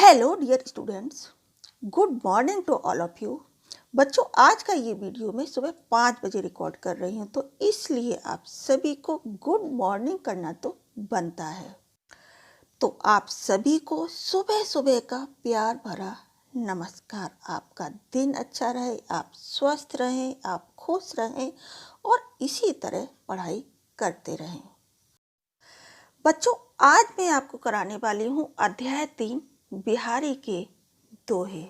Hello dear students, good morning to all of you. बच्चों, आज का ये वीडियो मैं सुबह 5 बजे रिकॉर्ड कर रही हूँ, तो इसलिए आप सभी को गुड मॉर्निंग करना तो बनता है। तो आप सभी को सुबह सुबह का प्यार भरा नमस्कार। आपका दिन अच्छा रहे, आप स्वस्थ रहें, आप खुश रहें और इसी तरह पढ़ाई करते रहें। बच्चों, आज मैं आपको कराने वाली हूँ अध्याय 3 बिहारी के दोहे।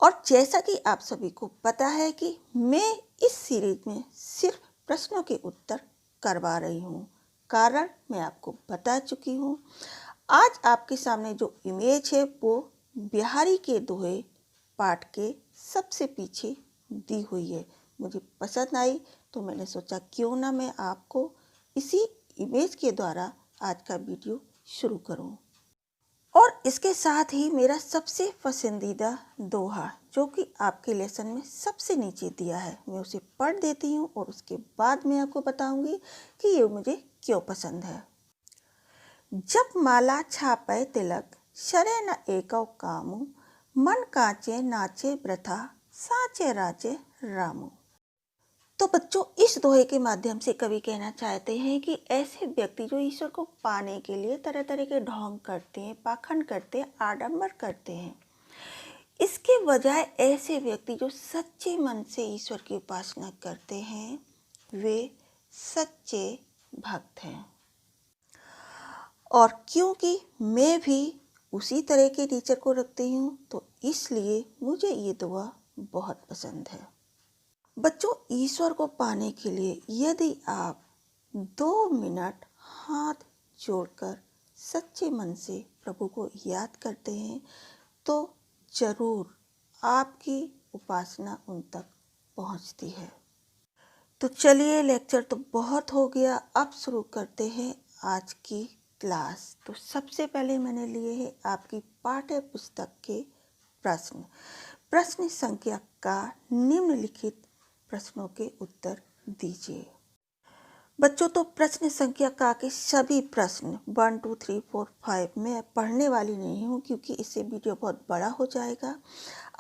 और जैसा कि आप सभी को पता है कि मैं इस सीरीज में सिर्फ प्रश्नों के उत्तर करवा रही हूँ, कारण मैं आपको बता चुकी हूँ। आज आपके सामने जो इमेज है वो बिहारी के दोहे पाठ के सबसे पीछे दी हुई है। मुझे पसंद आई तो मैंने सोचा क्यों ना मैं आपको इसी इमेज के द्वारा आज का वीडियो शुरू करूं। और इसके साथ ही मेरा सबसे पसंदीदा दोहा जो कि आपके लेसन में सबसे नीचे दिया है, मैं उसे पढ़ देती हूँ और उसके बाद मैं आपको बताऊंगी कि ये मुझे क्यों पसंद है। जब माला छापे तिलक, शरे न एकौ कामु, मन कांचे नाचे वृथा, साचे राचे रामू। तो बच्चों, इस दोहे के माध्यम से कवि कहना चाहते हैं कि ऐसे व्यक्ति जो ईश्वर को पाने के लिए तरह तरह के ढोंग करते हैं, पाखंड करते हैं, आडंबर करते हैं, इसके बजाय ऐसे व्यक्ति जो सच्चे मन से ईश्वर की उपासना करते हैं वे सच्चे भक्त हैं। और क्योंकि मैं भी उसी तरह के टीचर को रखती हूँ तो इसलिए मुझे ये दोहा बहुत पसंद है। बच्चों, ईश्वर को पाने के लिए यदि आप 2 मिनट हाथ जोड़कर सच्चे मन से प्रभु को याद करते हैं तो जरूर आपकी उपासना उन तक पहुंचती है। तो चलिए, लेक्चर तो बहुत हो गया, अब शुरू करते हैं आज की क्लास। तो सबसे पहले मैंने लिए हैं आपकी पाठ्य पुस्तक के प्रश्न संख्या का निम्नलिखित प्रश्नों के उत्तर दीजिए। बच्चों, तो प्रश्न संख्या का के सभी प्रश्न 1 2 3 4 5 मैं पढ़ने वाली नहीं हूँ क्योंकि इससे वीडियो बहुत बड़ा हो जाएगा।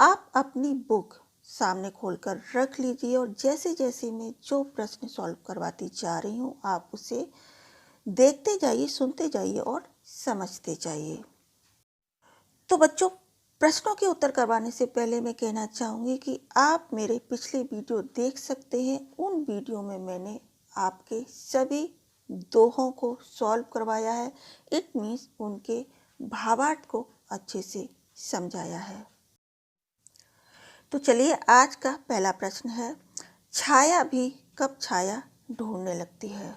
आप अपनी बुक सामने खोलकर रख लीजिए और जैसे जैसे मैं जो प्रश्न सॉल्व करवाती जा रही हूँ आप उसे देखते जाइए, सुनते जाइए और समझते जाइए। तो बच्चों, प्रश्नों के उत्तर करवाने से पहले मैं कहना चाहूँगी कि आप मेरे पिछले वीडियो देख सकते हैं। उन वीडियो में मैंने आपके सभी दोहों को सॉल्व करवाया है। इट मीन्स उनके भावार्थ को अच्छे से समझाया है। तो चलिए, आज का पहला प्रश्न है, छाया भी कब छाया ढूंढने लगती है।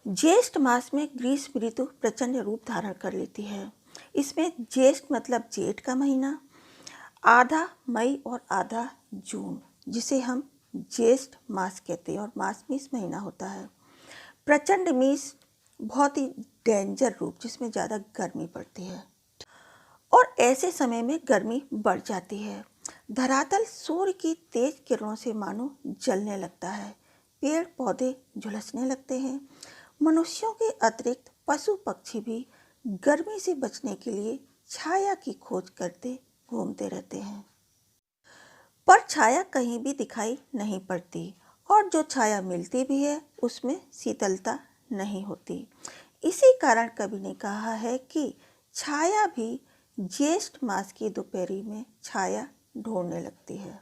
ज्येष्ठ मास में ग्रीष्म ऋतु प्रचंड रूप धारण कर लेती है। इसमें ज्येष्ठ मतलब जेठ का महीना, आधा मई और आधा जून, जिसे हम ज्येष्ठ मास कहते हैं और मास में इस महीना होता है। प्रचंड मीन्स बहुत ही डेंजर रूप, जिसमें ज़्यादा गर्मी पड़ती है और ऐसे समय में गर्मी बढ़ जाती है। धरातल सूर्य की तेज किरणों से मानो जलने लगता है, पेड़ पौधे झुलसने लगते हैं। मनुष्यों के अतिरिक्त पशु पक्षी भी गर्मी से बचने के लिए छाया की खोज करते घूमते रहते हैं, पर छाया कहीं भी दिखाई नहीं पड़ती और जो छाया मिलती भी है उसमें शीतलता नहीं होती। इसी कारण कवि ने कहा है कि छाया भी ज्येष्ठ मास की दोपहरी में छाया ढूंढने लगती है।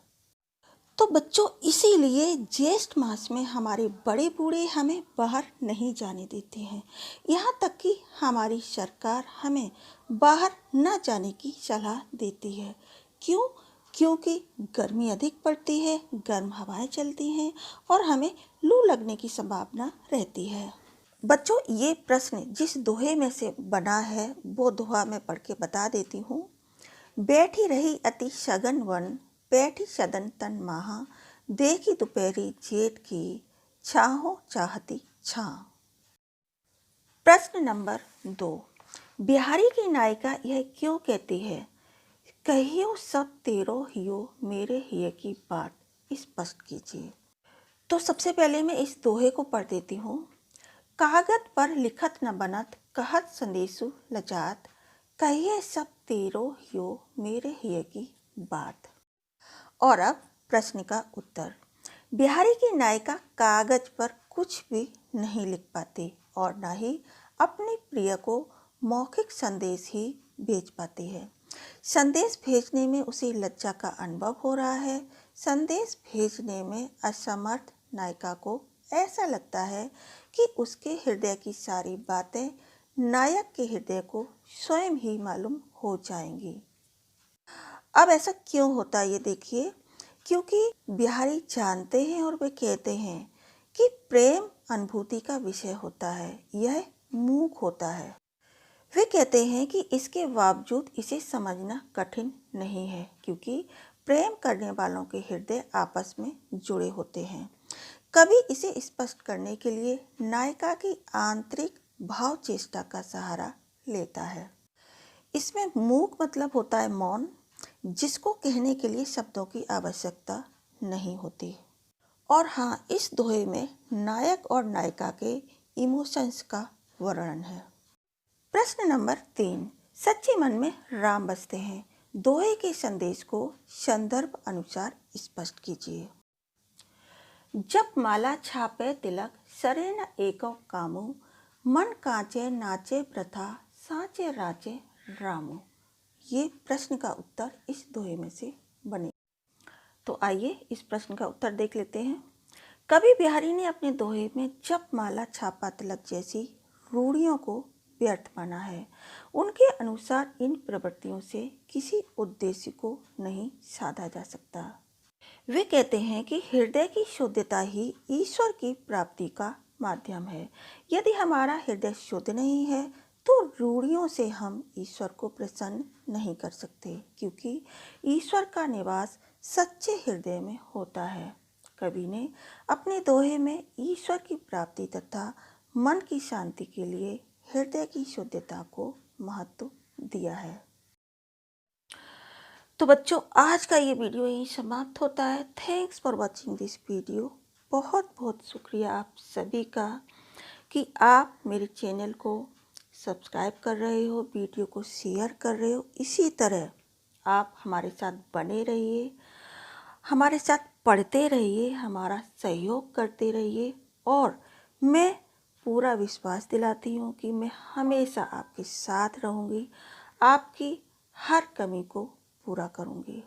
तो बच्चों, इसीलिए ज्येष्ठ मास में हमारे बड़े बूढ़े हमें बाहर नहीं जाने देते हैं। यहाँ तक कि हमारी सरकार हमें बाहर न जाने की सलाह देती है। क्यों? क्योंकि गर्मी अधिक पड़ती है, गर्म हवाएं चलती हैं और हमें लू लगने की संभावना रहती है। बच्चों, ये प्रश्न जिस दोहे में से बना है वो दोहा मैं पढ़ के बता देती हूँ। बैठी रही अति सघन वन, बैठी सदन तन माहा, देखी दोपहरी जेठ की, छाहो चाहती छां। प्रश्न नंबर 2, बिहारी की नायिका यह क्यों कहती है, कहियो सब तेरो हियो, मेरे हिय की बात स्पष्ट कीजिए। तो सबसे पहले मैं इस दोहे को पढ़ देती हूँ। कागज पर लिखत न बनत, कहत संदेशु लजात, कहिए सब तेरो हियो मेरे हिये की बात। और अब प्रश्न का उत्तर। बिहारी की नायिका कागज पर कुछ भी नहीं लिख पाती और ना ही अपने प्रिय को मौखिक संदेश ही भेज पाती है। संदेश भेजने में उसे लज्जा का अनुभव हो रहा है। संदेश भेजने में असमर्थ नायिका को ऐसा लगता है कि उसके हृदय की सारी बातें नायक के हृदय को स्वयं ही मालूम हो जाएंगी। अब ऐसा क्यों होता है ये देखिए, क्योंकि बिहारी जानते हैं और वे कहते हैं कि प्रेम अनुभूति का विषय होता है, यह मूक होता है। वे कहते हैं कि इसके बावजूद इसे समझना कठिन नहीं है, क्योंकि प्रेम करने वालों के हृदय आपस में जुड़े होते हैं। कवि इसे स्पष्ट करने के लिए नायिका की आंतरिक भाव चेष्टा का सहारा लेता है। इसमें मूक मतलब होता है मौन, जिसको कहने के लिए शब्दों की आवश्यकता नहीं होती। और हाँ, इस दोहे में नायक और नायिका के इमोशंस का वर्णन है। प्रश्न नंबर 3। सच्चे मन में राम बसते हैं। दोहे के संदेश को संदर्भ अनुसार स्पष्ट कीजिए। जब माला छापे तिलक सरे न एको कामू, मन कांचे नाचे प्रथा साचे राचे रामू। ये प्रश्न का उत्तर इस दोहे में से बने। तो आइए इस प्रश्न का उत्तर देख लेते हैं। कवि बिहारी ने अपने दोहे में जप माला छापा तिलक जैसी रूढ़ियों को व्यर्थ माना है। उनके अनुसार इन प्रवृत्तियों से किसी उद्देश्य को नहीं साधा जा सकता। वे कहते हैं कि हृदय की शुद्धता ही ईश्वर की प्राप्ति का माध्यम है। यदि हमारा हृदय शुद्ध नहीं है तो रूढ़ियों से हम ईश्वर को प्रसन्न नहीं कर सकते, क्योंकि ईश्वर का निवास सच्चे हृदय में होता है। कवि ने अपने दोहे में ईश्वर की प्राप्ति तथा मन की शांति के लिए हृदय की शुद्धता को महत्व दिया है। तो बच्चों, आज का ये वीडियो यहीं समाप्त होता है। Thanks for watching this video. बहुत बहुत शुक्रिया आप सभी का कि आप मेरे चैनल को सब्सक्राइब कर रहे हो, वीडियो को शेयर कर रहे हो। इसी तरह आप हमारे साथ बने रहिए, हमारे साथ पढ़ते रहिए, हमारा सहयोग करते रहिए। और मैं पूरा विश्वास दिलाती हूँ कि मैं हमेशा आपके साथ रहूँगी, आपकी हर कमी को पूरा करूँगी।